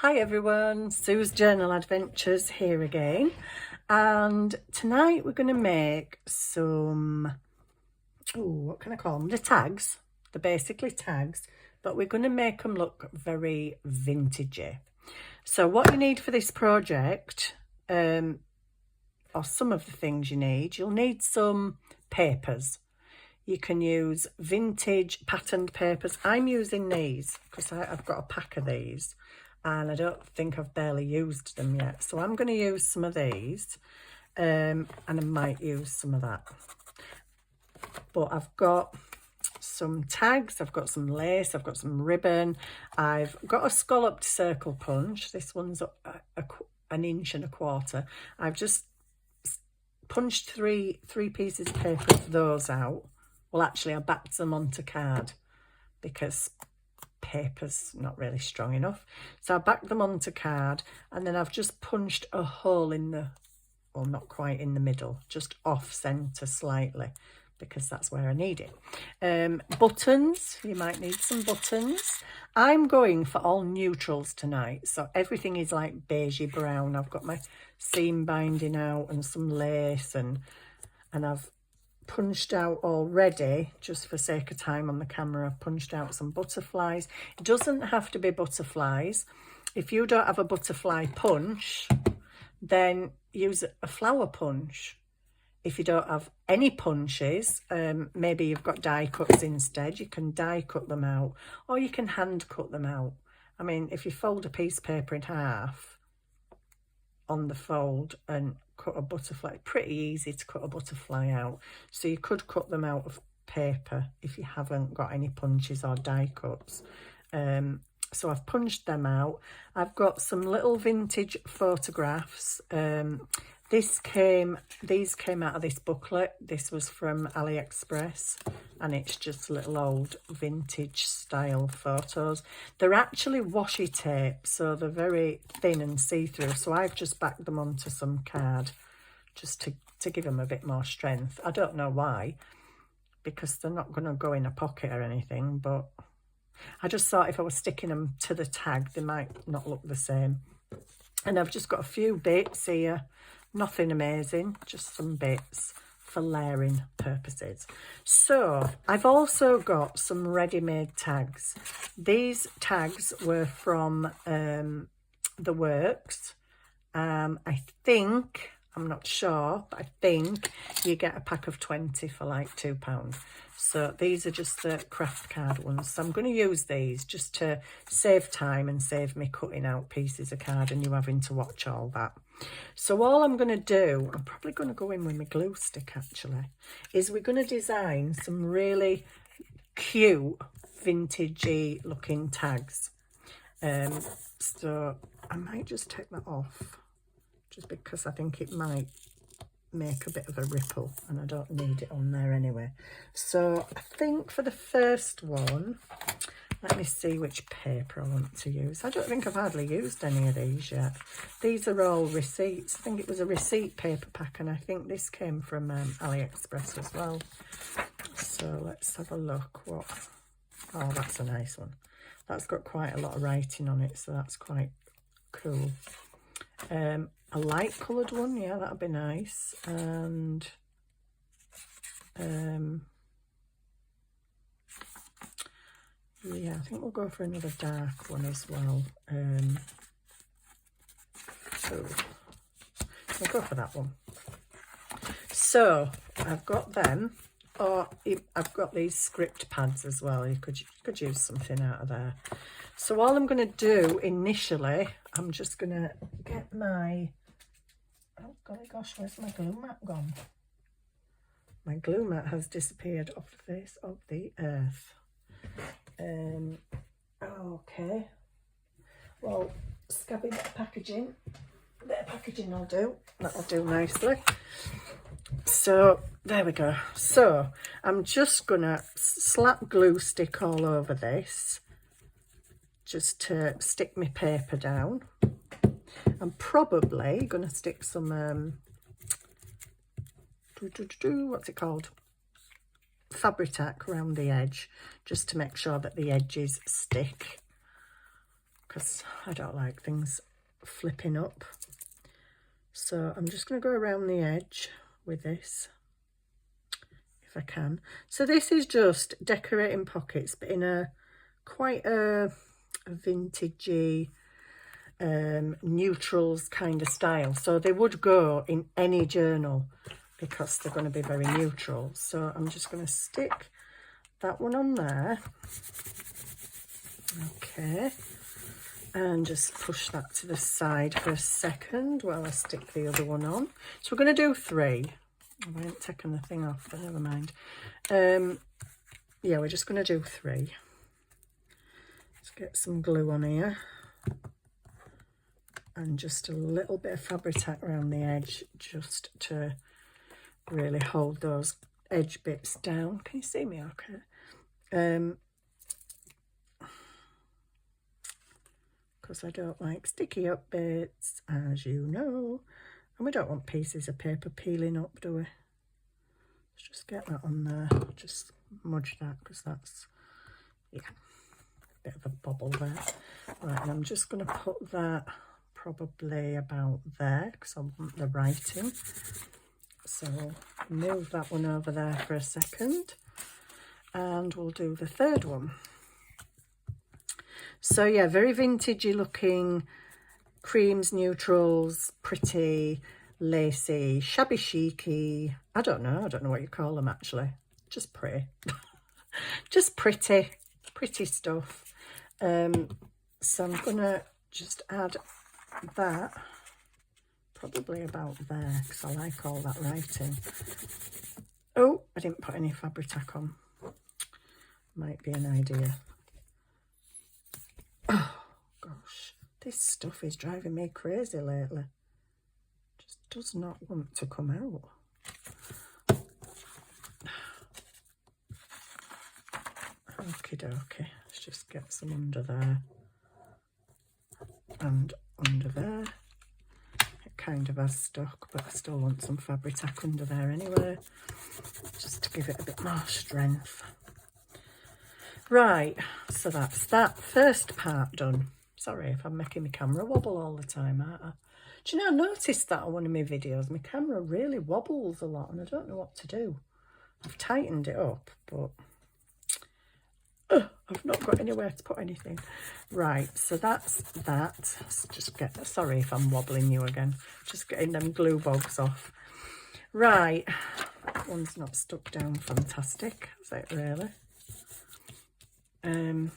Hi everyone, Sue's Journal Adventures here again, and tonight we're going to make some, what can I call them? The tags. They're basically tags, but we're going to make them look very vintagey. So what you need for this project, or some of the things you need, you'll need some papers. You can use vintage patterned papers. I'm using these because I've got a pack of these and I don't think I've barely used them yet. So I'm going to use some of these and I might use some of that. But I've got some tags, I've got some lace, I've got some ribbon, I've got a scalloped circle punch. This one's an inch and a quarter. I've just punched three pieces of paper of those out. Well, actually, I backed them onto card because paper's not really strong enough. So I backed them onto card and then I've just punched a hole in the, well, not quite in the middle, just off centre slightly because that's where I need it. Buttons, you might need some buttons. I'm going for all neutrals tonight. So everything is like beigey brown. I've got my seam binding out and some lace and I've punched out already, just for sake of time on the camera, I've punched out some butterflies. It doesn't have to be butterflies. If you don't have a butterfly punch, then use a flower punch. If you don't have any punches, maybe you've got die cuts instead, you can die cut them out or you can hand cut them out. I mean, if you fold a piece of paper in half on the fold and cut a butterfly, pretty easy to cut a butterfly out. So you could cut them out of paper if you haven't got any punches or die cuts. So I've punched them out. I've got some little vintage photographs. These came out of this booklet. This was from AliExpress and it's just little old vintage style photos. They're actually washi tape, so they're very thin and see-through. So I've just backed them onto some card just to give them a bit more strength. I don't know why, because they're not going to go in a pocket or anything, but I just thought if I was sticking them to the tag, they might not look the same. And I've just got a few bits here. Nothing amazing, just some bits for layering purposes. So I've also got some ready-made tags. These tags were from The Works. I think, I'm not sure, but I think you get a pack of 20 for like £2. So these are just the craft card ones. So I'm going to use these just to save time and save me cutting out pieces of card and you having to watch all that. So all I'm going to do, I'm probably going to go in with my glue stick actually, is we're going to design some really cute vintagey looking tags. So I might just take that off just because I think it might make a bit of a ripple and I don't need it on there anyway. So I think for the first one, let me see which paper I want to use. I don't think I've hardly used any of these yet. These are all receipts. I think it was a receipt paper pack and I think this came from AliExpress as well. So let's have a look. Oh, that's a nice one. That's got quite a lot of writing on it, so that's quite cool. A light coloured one, yeah, that'd be nice. And yeah, I think we'll go for another dark one as well. So we'll go for that one. So I've got them, or I've got these script pads as well. You could use something out of there. So all I'm going to do initially, I'm just going to get my, oh golly gosh, where's my glue mat gone? My glue mat has disappeared off the face of the earth. Okay, well, scabby bit of packaging will do. That'll do nicely. So there we go. So I'm just gonna slap glue stick all over this just to stick my paper down. I'm probably gonna stick some what's it called, Fabri-Tac around the edge just to make sure that the edges stick. because I don't like things flipping up. So I'm just going to go around the edge with this, if I can. So this is just decorating pockets, but in a quite a vintagey, neutrals kind of style. So they would go in any journal because they're going to be very neutral. So I'm just going to stick that one on there. Okay. And just push that to the side for a second while I stick the other one on. So we're going to do 3. I haven't taken the thing off, but never mind. Yeah, we're just going to do 3. Let's get some glue on here. And just a little bit of fabric tack around the edge, just to really hold those edge bits down. Can you see me okay? Because I don't like sticky up bits, as you know. And we don't want pieces of paper peeling up, do we? Let's just get that on there. Just smudge that, because that's, yeah, a bit of a bobble there. Right, and I'm just going to put that probably about there, because I want the writing. So move that one over there for a second. And we'll do the 3rd one. So yeah, very vintagey looking, creams, neutrals, pretty, lacy, shabby chicy. I don't know what you call them actually. Just pretty. Just pretty stuff. So I'm gonna just add that probably about there, because I like all that writing. Oh, I didn't put any fabric tack on. Might be an idea. Oh gosh, this stuff is driving me crazy lately. Just does not want to come out. Okie dokie, let's just get some under there and under there. It kind of has stuck, but I still want some fabric tack under there anyway, just to give it a bit more strength. Right, so that's that first part done. Sorry if I'm making my camera wobble all the time, aren't I? Do you know, I noticed that on one of my videos, my camera really wobbles a lot and I don't know what to do. I've tightened it up, but I've not got anywhere to put anything. Right, so that's that. Let's just get, sorry if I'm wobbling you again, just getting them glue bogs off. Right, that one's not stuck down fantastic, is it really? And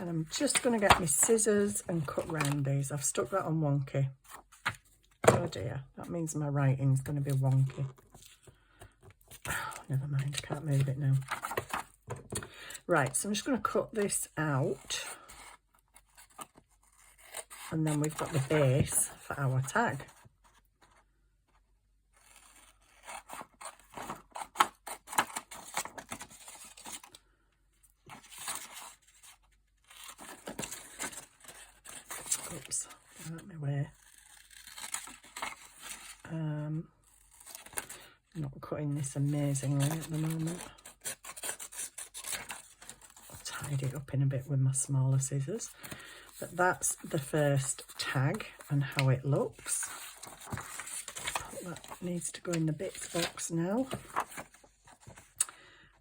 I'm just going to get my scissors and cut round these. I've stuck that on wonky. Oh dear, that means my writing's going to be wonky. Oh, never mind, I can't move it now. Right, so I'm just going to cut this out. And then we've got the base for our tag. Oops, get out of my way. I'm not cutting this amazingly at the moment. I'll tidy it up in a bit with my smaller scissors. But that's the first tag and how it looks. That needs to go in the bits box now.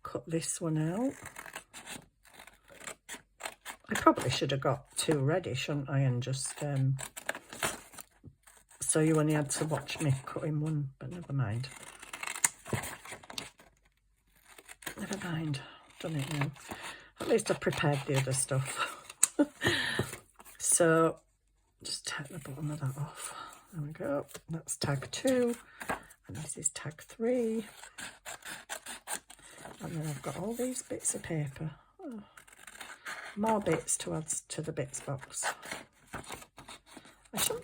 Cut this one out. I probably should have got 2 ready, shouldn't I, and just so you only had to watch me cutting one, but never mind. Never mind, done it now. At least I've prepared the other stuff. So just take the bottom of that off. There we go. That's tag 2 and this is tag 3. And then I've got all these bits of paper. Oh, more bits to add to the bits box.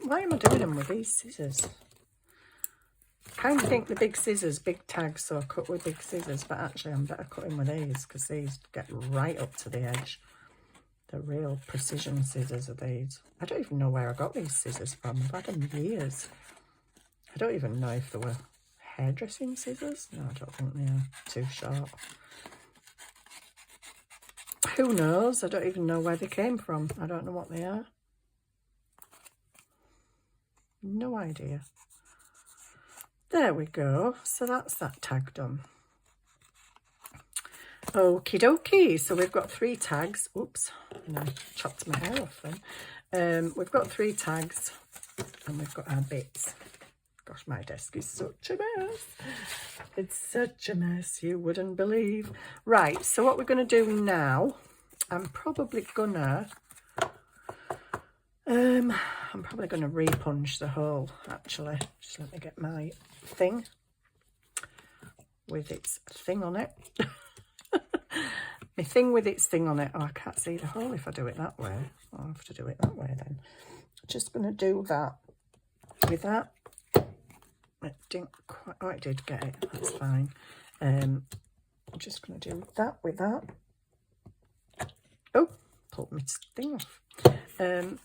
Why am I doing them with these scissors? I kind of think the big scissors, big tags, so I cut with big scissors, but actually I'm better cutting with these because these get right up to the edge. The real precision scissors are these. I don't even know where I got these scissors from. I've had them years. I don't even know if they were hairdressing scissors. No, I don't think they are. Too sharp. Who knows? I don't even know where they came from. I don't know what they are. No idea. There we go. So that's that tag done. Okie dokie. So we've got 3 tags. Oops, and I chopped my hair off then. We've got 3 tags and we've got our bits. Gosh, my desk is such a mess. It's such a mess, you wouldn't believe. Right, so what we're going to do now, I'm probably going to repunch the hole, actually. Just let me get my thing with its thing on it. My thing with its thing on it. Oh, I can't see the hole if I do it that way. I'll have to do it that way then. Just going to do that with that. It didn't quite, oh, it did get it, that's fine. I'm just going to do that with that. Oh, pulled my thing off. And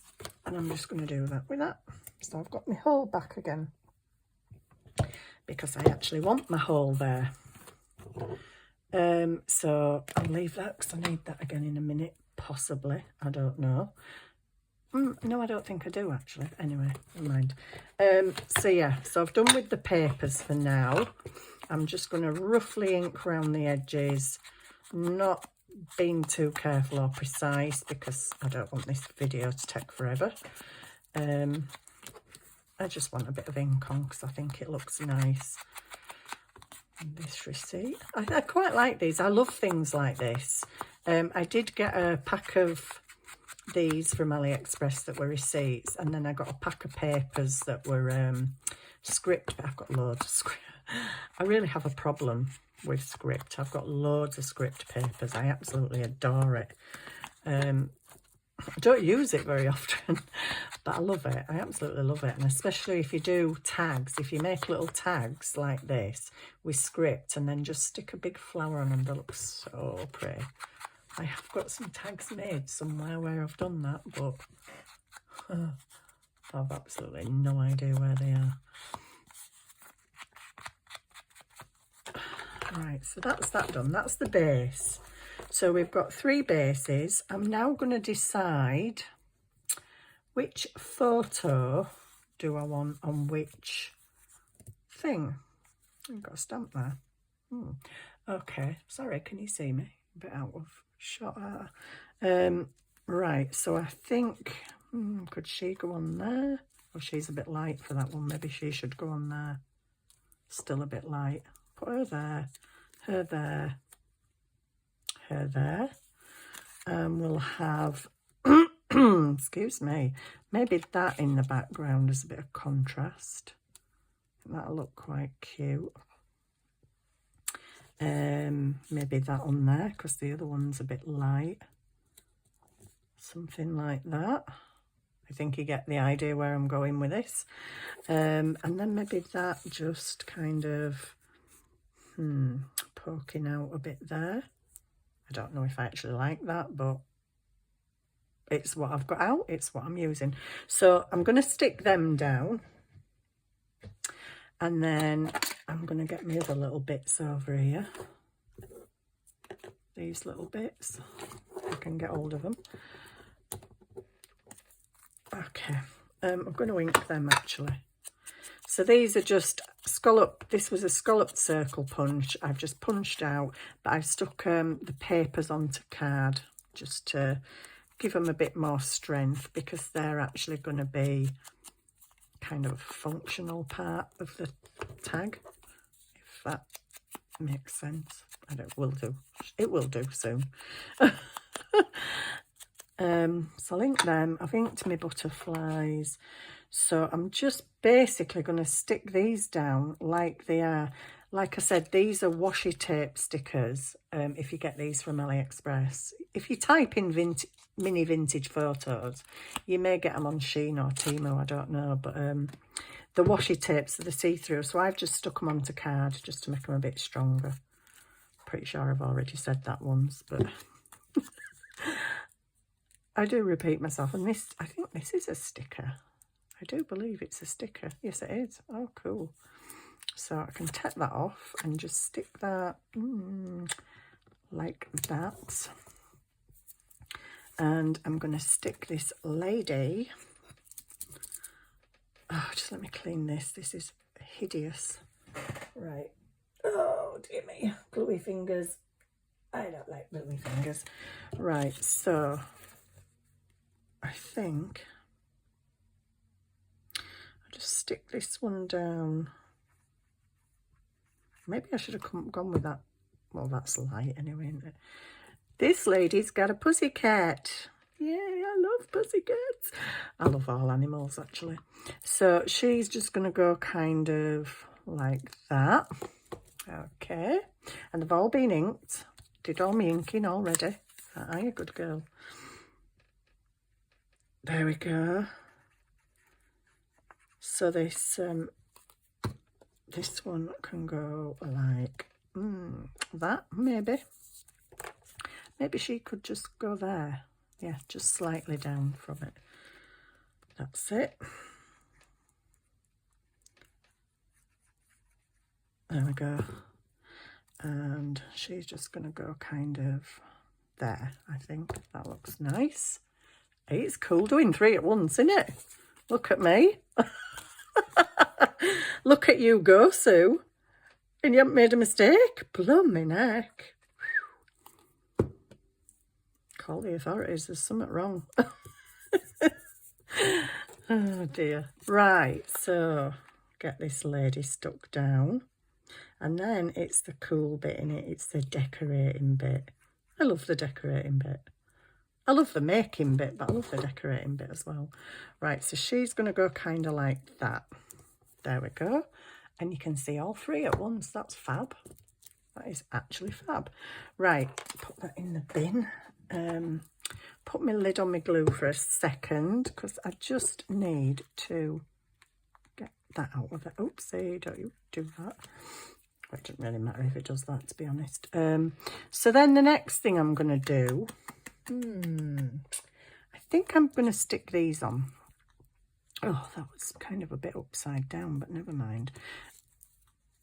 I'm just going to do that with that. So I've got my hole back again, because I actually want my hole there. So I'll leave that because I need that again in a minute, possibly. I don't know. No, I don't think I do actually. Anyway, never mind. So yeah, so I've done with the papers for now. I'm just going to roughly ink around the edges, not being too careful or precise because I don't want this video to take forever. I just want a bit of ink on because I think it looks nice. And this receipt, I quite like these. I love things like this. I did get a pack of these from AliExpress that were receipts, and then I got a pack of papers that were script. I've got loads of script. I really have a problem with script. I've got loads of script papers. I absolutely adore it. I don't use it very often, but I love it. I absolutely love it. And especially if you do tags, if you make little tags like this with script and then just stick a big flower on them, they look so pretty. I have got some tags made somewhere where I've done that, but I've absolutely no idea where they are. Right, so that's that done. That's the base. So we've got 3 bases. I'm now going to decide which photo do I want on which thing. I've got a stamp there. Okay, sorry, can you see me? A bit out of shot. Right, so I think, could she go on there? Oh, she's a bit light for that one. Maybe she should go on there. Still a bit light. Put her there, her there, her there. And we'll have, excuse me, maybe that in the background as a bit of contrast. That'll look quite cute. Maybe that on there because the other one's a bit light. Something like that. I think you get the idea where I'm going with this. And then maybe that just kind of poking out a bit there. I don't know if I actually like that, but it's what I've got out. It's what I'm using. So I'm going to stick them down. And then I'm going to get my other little bits over here. These little bits. I can get hold of them. Okay. I'm going to ink them actually. So these are just scallop. This was a scalloped circle punch. I've just punched out, but I've stuck the papers onto card just to give them a bit more strength because they're actually going to be kind of a functional part of the tag, if that makes sense. I don't will do. It will do soon. So I'll ink them. I've inked my butterflies. So I'm just basically going to stick these down like they are. Like I said, these are washi tape stickers. If you get these from AliExpress. If you type in mini vintage photos, you may get them on Shein or Temu, I don't know. But the washi tapes are the see-through. So I've just stuck them onto card just to make them a bit stronger. Pretty sure I've already said that once, but I do repeat myself. And this, I think this is a sticker. I do believe it's a sticker. Yes, it is. Oh, cool. So I can take that off and just stick that like that. And I'm going to stick this lady. Oh, just let me clean this. This is hideous. Right. Oh, dear me. Gluey fingers. I don't like gluey fingers. Right, so I think I'll just stick this one down. Maybe I should have gone with that. Well, that's light anyway, isn't it? This lady's got a pussycat. Yay, I love pussycats. I love all animals, actually. So she's just going to go kind of like that. Okay. And they've all been inked. Did all my inking already. Are you a good girl? There we go. So this one can go like that, maybe. Maybe she could just go there. Yeah, just slightly down from it. That's it. There we go. And she's just going to go kind of there, I think. That looks nice. Hey, it's cool doing 3 at once, isn't it? Look at me. Look at you go, Sue. And you haven't made a mistake. Blummy neck. Call the authorities, there's something wrong. Oh dear. Right, so get this lady stuck down. And then it's the cool bit in it. It's the decorating bit. I love the decorating bit. I love the making bit, but I love the decorating bit as well. Right, so she's going to go kind of like that. There we go. And you can see all 3 at once. That's fab. That is actually fab. Right, put that in the bin. Put my lid on my glue for a second because I just need to get that out of it. Oopsie, don't you do that. Well, it doesn't really matter if it does that, to be honest. So then the next thing I'm going to do, I think I'm going to stick these on. Oh, that was kind of a bit upside down, but never mind.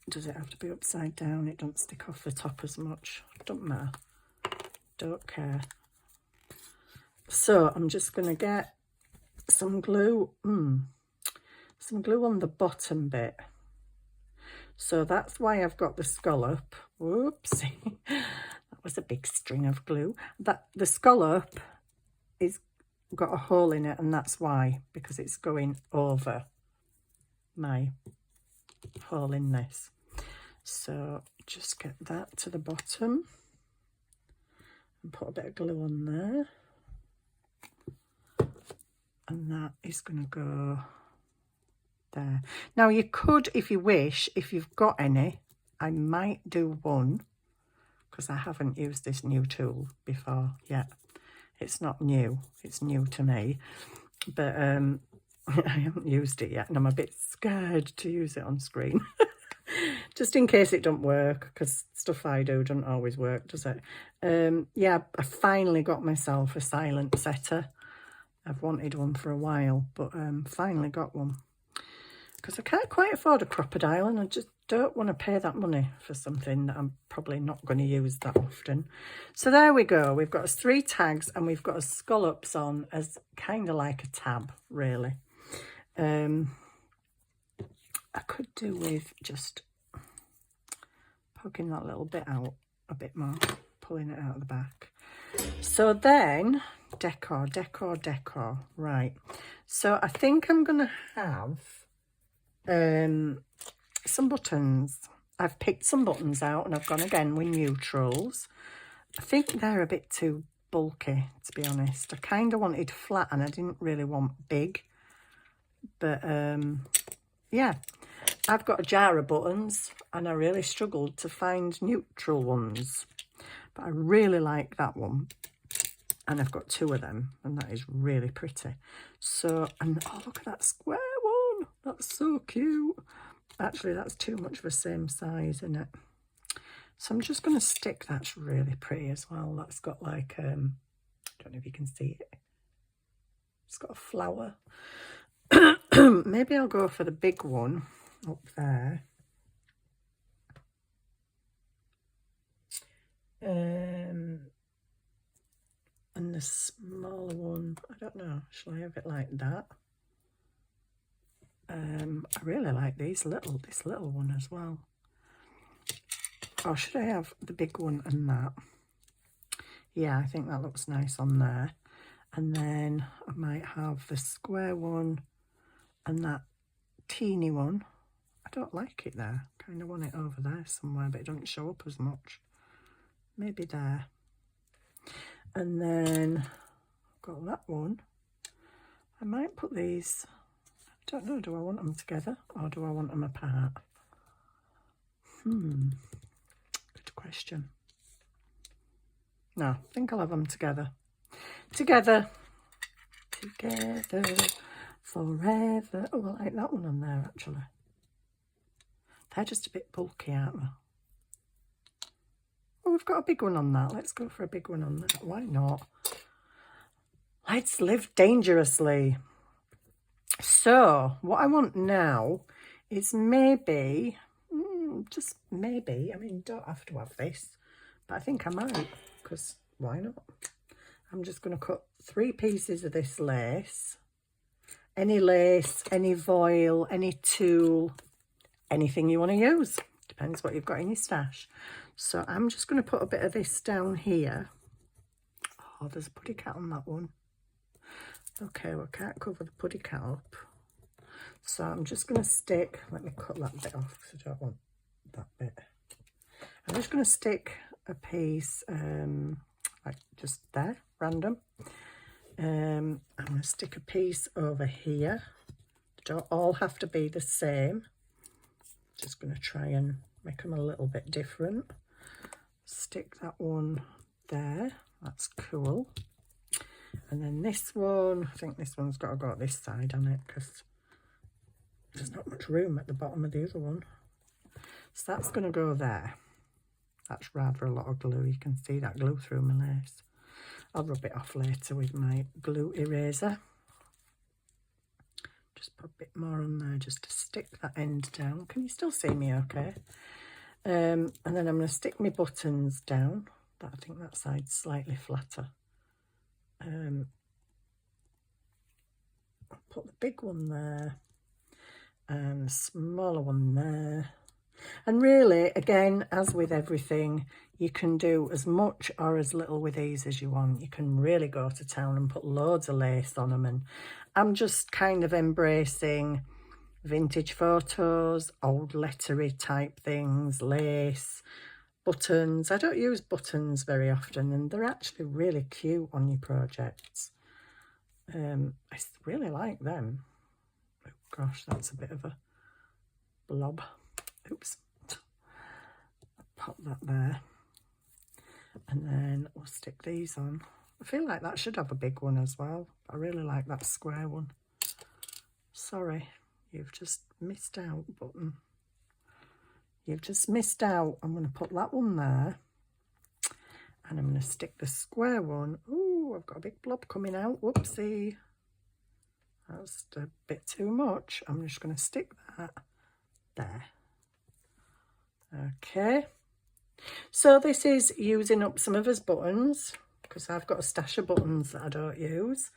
Does it have to be upside down? It don't stick off the top as much. Don't matter. Don't care. So I'm just going to get some glue. Some glue on the bottom bit. So that's why I've got the scallop. Whoopsie. That was a big string of glue. That the scallop is got a hole in it, and that's why, because it's going over my hole in this. So just get that to the bottom and put a bit of glue on there. And that is going to go there. Now you could, if you wish, if you've got any, I might do one, because I haven't used this new tool before yet. It's not new, it's new to me, but I haven't used it yet, and I'm a bit scared to use it on screen. Just in case it don't work, because stuff I do don't always work, does it? Yeah, I finally got myself a silent setter. I've wanted one for a while, but finally got one. Because I can't quite afford a crocodile, and I just don't want to pay that money for something that I'm probably not going to use that often. So there we go. We've got us 3 tags, and we've got us scallops on as kind of like a tab, really. I could do with just poking that little bit out a bit more, pulling it out of the back. So then, decor. Right. So I think I'm going to have some buttons. I've picked some buttons out, and I've gone again with neutrals. I think they're a bit too bulky, to be honest. I kind of wanted flat, and I didn't really want big. But yeah, I've got a jar of buttons, and I really struggled to find neutral ones. But I really like that one. And I've got 2 of them, and that is really pretty. So, and oh, look at that square one. That's so cute. Actually, that's too much of the same size, isn't it? So I'm just going to stick, that's really pretty as well. That's got like, I don't know if you can see it. It's got a flower. Maybe I'll go for the big one up there. And And the smaller one, I don't know, shall I have it like that? I really like this little one as well. Or should I have the big one and that? Yeah, I think that looks nice on there. And then I might have the square one and that teeny one. I don't like it there. Kind of want it over there somewhere, but it doesn't show up as much. Maybe there. And then I've got that one. I might put these, I don't know, do I want them together or do I want them apart? Good question. No, I think I'll have them together. Together forever. Oh, I like that one on there actually. They're just a bit bulky, aren't they? Oh, we've got a big one on that. Let's go for a big one on that. Why not? Let's live dangerously. So, what I want now is maybe, just maybe, I mean, you don't have to have this, but I think I might, because why not? I'm just going to cut 3 pieces of this lace. Any lace, any voile, any tulle, anything you want to use. Depends what you've got in your stash. So I'm just going to put a bit of this down here. Oh, there's a puddy cat on that one. Okay, well, I can't cover the puddy cat up. So I'm just going to stick, let me cut that bit off because I don't want that bit. I'm just going to stick a piece, like just there, random. I'm going to stick a piece over here. They don't all have to be the same. Just going to try and make them a little bit different. Stick that one there. That's cool. And then this one, I think this one's got to go this side on it because there's not much room at the bottom of the other one. So that's going to go there. That's rather a lot of glue. You can see that glue through my lace. I'll rub it off later with my glue eraser. Just put a bit more on there just to stick that end down. Can you still see me okay? And then I'm going to stick my buttons down. I think that side's slightly flatter. I'll put the big one there and the smaller one there. And really, again, as with everything, you can do as much or as little with these as you want. You can really go to town and put loads of lace on them. And I'm just kind of embracing vintage photos, old lettery type things, lace, buttons. I don't use buttons very often and they're actually really cute on your projects. I really like them. Oh gosh, that's a bit of a blob. Oops. Pop that there. And then we'll stick these on. I feel like that should have a big one as well. I really like that square one. Sorry, you've just missed out, button. You've just missed out. I'm going to put that one there. And I'm going to stick the square one. Oh, I've got a big blob coming out. Whoopsie. That's a bit too much. I'm just going to stick that there. Okay. So this is using up some of his buttons because I've got a stash of buttons that I don't use.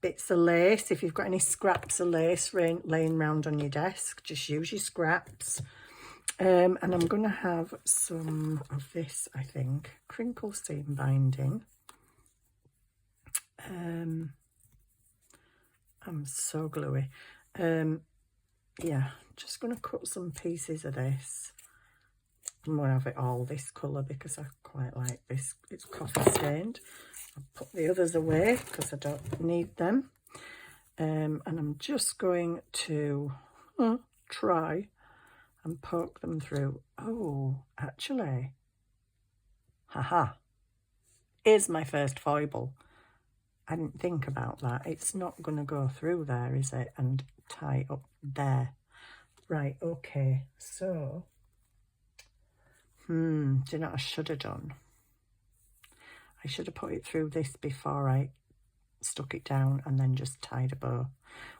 Bits of lace. If you've got any scraps of lace laying around on your desk, just use your scraps. And I'm going to have some of this, I think, crinkle seam binding. I'm so gluey. Yeah, just going to cut some pieces of this. I'm going to have it all this colour because I quite like this. It's coffee stained. I'll put the others away because I don't need them. And I'm just going to try and poke them through. Oh, actually, haha, here's my first foible. I didn't think about that. It's not going to go through there, is it? And tie up there. Right, okay. So, do you know what I should have done? I should have put it through this before I stuck it down and then just tied a bow.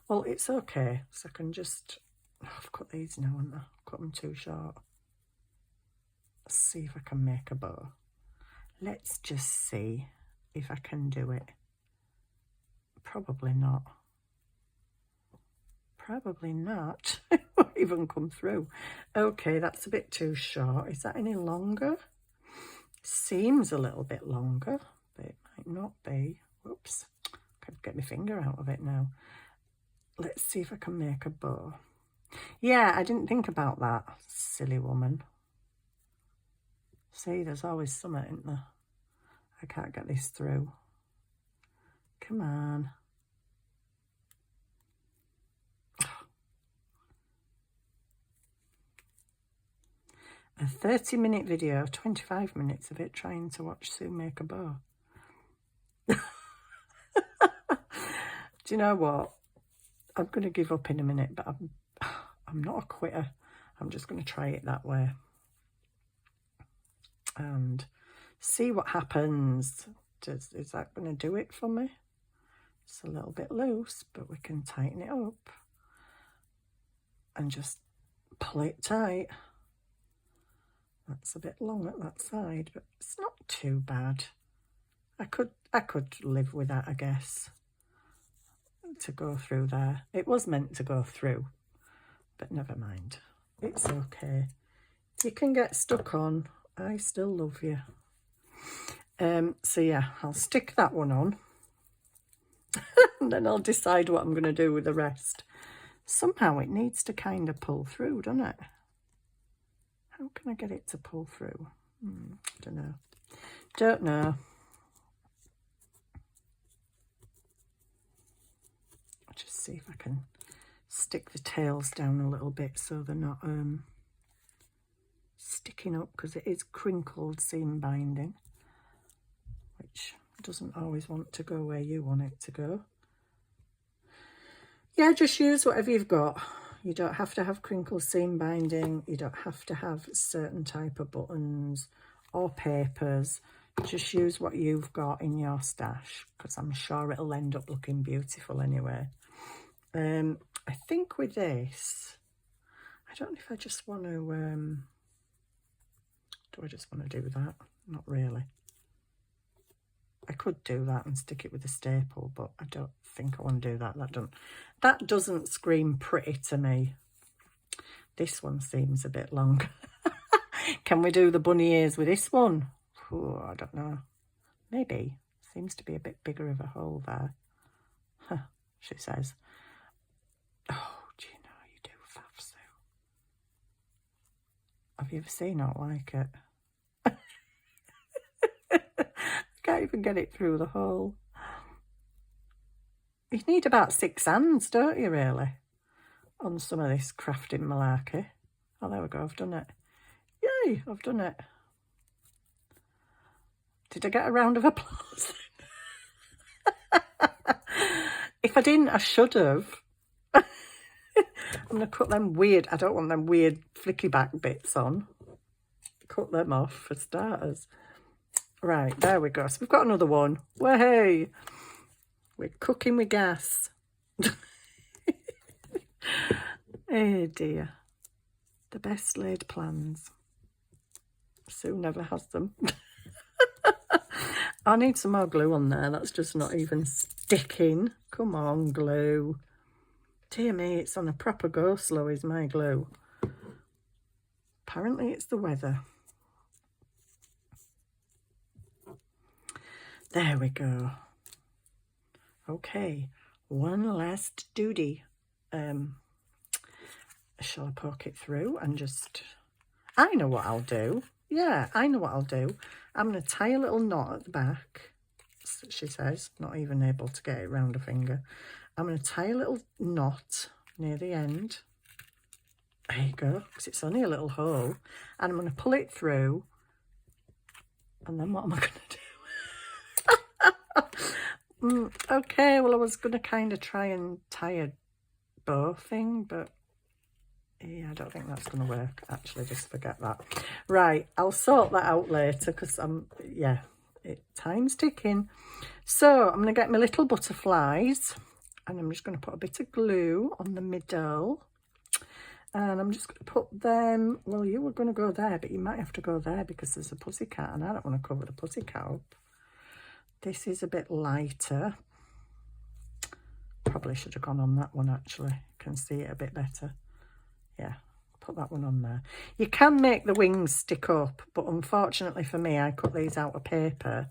Well, it's okay. So I can just... Oh, I've cut these now, haven't I? I've cut them too short. Let's see if I can make a bow. Let's just see if I can do it. Probably not. Probably not. It won't even come through. Okay, that's a bit too short. Is that any longer? Seems a little bit longer, but it might not be. Whoops. Can't get my finger out of it now. Let's see if I can make a bow. Yeah, I didn't think about that, silly woman. See, there's always something, isn't there? I can't get this through. Come on. A 30-minute video, 25 minutes of it trying to watch Sue make a bow. Do you know what? I'm going to give up in a minute, but I'm not a quitter. I'm just going to try it that way and see what happens. Is that going to do it for me? It's a little bit loose, but we can tighten it up and just pull it tight. That's a bit long at that side, but it's not too bad. I could live with that, I guess, to go through there. It was meant to go through, but never mind. It's okay. You can get stuck on. I still love you. So yeah, I'll stick that one on and then I'll decide what I'm going to do with the rest. Somehow it needs to kind of pull through, doesn't it? How can I get it to pull through? Don't know. Don't know. I'll just see if I can stick the tails down a little bit so they're not sticking up, because it is crinkled seam binding, which doesn't always want to go where you want it to go. Yeah, just use whatever you've got. You don't have to have crinkle seam binding. You don't have to have a certain type of buttons or papers. Just use what you've got in your stash, because I'm sure it'll end up looking beautiful anyway. I think with this, I don't know if I just want to, do I just want to do that? Not really. I could do that and stick it with a staple, but I don't think I want to do that. That doesn't scream pretty to me. This one seems a bit long. Can we do the bunny ears with this one? Oh, I don't know. Maybe. Seems to be a bit bigger of a hole there. Huh, she says. Oh, do you know you do faff, Sue? Have you ever seen it like it? Can't even get it through the hole. You need about 6 hands, don't you, really, on some of this crafting malarkey. Oh, there we go, I've done it. Yay, I've done it. Did I get a round of applause? If I didn't, I should have. I'm going to cut them weird, I don't want them weird flicky back bits on. Cut them off for starters. Right, there we go. So we've got another one. Way! We're cooking with gas. Oh dear. The best laid plans. Sue never has them. I need some more glue on there. That's just not even sticking. Come on, glue. Dear me, it's on a proper go slow is my glue. Apparently it's the weather. There we go. Okay, one last duty. Shall I poke it through and just... I know what I'll do. Yeah, I know what I'll do. I'm going to tie a little knot at the back, she says, not even able to get it round her finger. I'm going to tie a little knot near the end. There you go, because it's only a little hole. And I'm going to pull it through. And then what am I going to do? Okay, well, I was going to kind of try and tie a bow thing, but yeah, I don't think that's going to work. Actually, just forget that. Right, I'll sort that out later because time's ticking. So I'm going to get my little butterflies and I'm just going to put a bit of glue on the middle. And I'm just going to put them, well, you were going to go there, but you might have to go there because there's a pussycat and I don't want to cover the pussycat up. This is a bit lighter. Probably should have gone on that one actually. You can see it a bit better. Yeah, put that one on there. You can make the wings stick up, but unfortunately for me, I cut these out of paper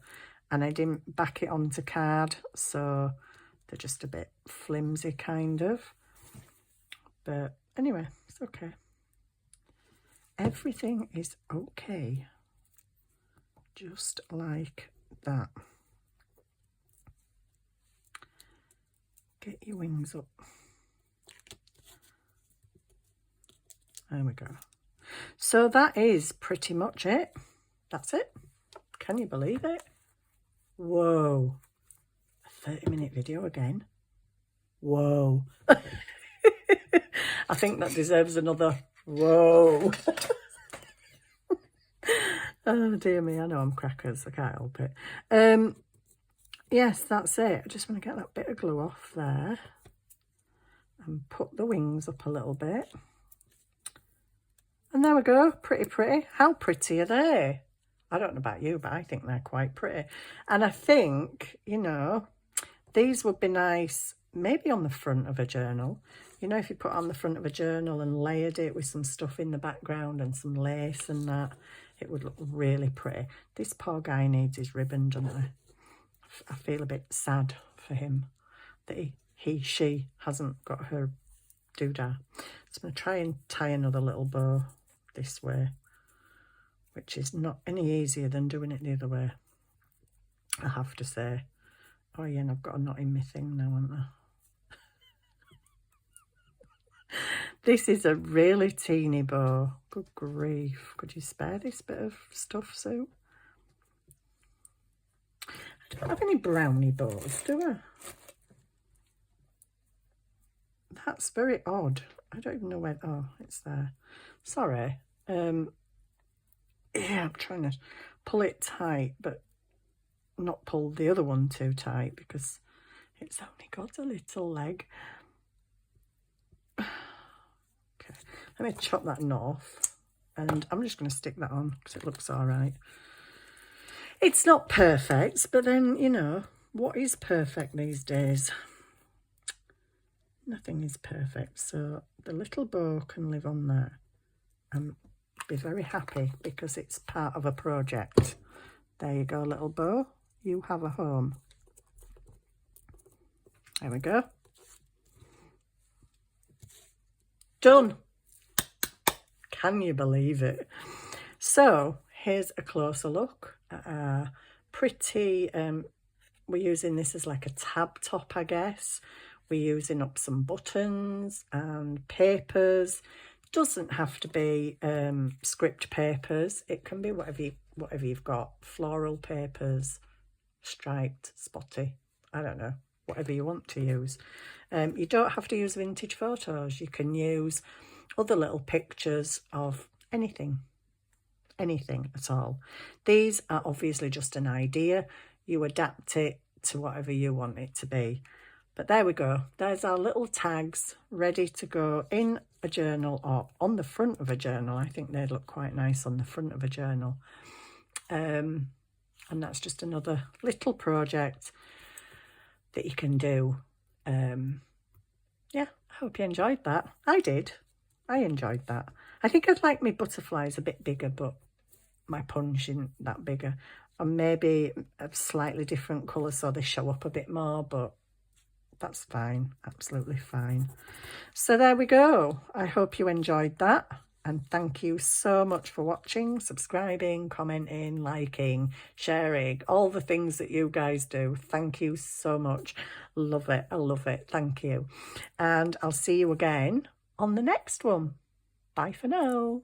and I didn't back it onto card, so they're just a bit flimsy kind of. But anyway, it's okay. Everything is okay. Just like that. Get your wings up. There we go. So that is pretty much it. That's it. Can you believe it? Whoa. A 30-minute video again. Whoa. I think that deserves another whoa. Oh dear me, I know I'm crackers, I can't help it. Yes, that's it. I just want to get that bit of glue off there and put the wings up a little bit. And there we go, pretty pretty. How pretty are they? I don't know about you, but I think they're quite pretty. And I think, you know, these would be nice maybe on the front of a journal. You know, if you put on the front of a journal and layered it with some stuff in the background and some lace and that, it would look really pretty. This poor guy needs his ribbon, doesn't he? I feel a bit sad for him that she hasn't got her doodah. So I'm going to try and tie another little bow this way, which is not any easier than doing it the other way, I have to say. Oh yeah, and I've got a knot in my thing now, haven't I? This is a really teeny bow. Good grief. Could you spare this bit of stuff, Sue? I don't have any brownie bows, do I? That's very odd. I don't even know where... Oh, it's there. Sorry. Yeah, I'm trying to pull it tight, but not pull the other one too tight because it's only got a little leg. Okay, let me chop that knot off and I'm just going to stick that on because it looks all right. It's not perfect, but then, you know, what is perfect these days? Nothing is perfect, so the little bow can live on there and be very happy because it's part of a project. There you go, little bow. You have a home. There we go. Done. Can you believe it? So here's a closer look at our pretty, we're using this as like a tab top, I guess. We're using up some buttons and papers. Doesn't have to be script papers. It can be whatever you've got. Floral papers, striped, spotty, I don't know, whatever you want to use. You don't have to use vintage photos. You can use other little pictures of anything at all. These are obviously just an idea. You adapt it to whatever you want it to be. But there we go. There's our little tags ready to go in a journal or on the front of a journal. I think they'd look quite nice on the front of a journal. And that's just another little project that you can do. Yeah, I hope you enjoyed that. I did. I enjoyed that. I think I'd like my butterflies a bit bigger, but my punch isn't that bigger. And maybe a slightly different colour so they show up a bit more, but that's fine. Absolutely fine. So there we go. I hope you enjoyed that. And thank you so much for watching, subscribing, commenting, liking, sharing, all the things that you guys do. Thank you so much. Love it. I love it. Thank you. And I'll see you again on the next one. Bye for now.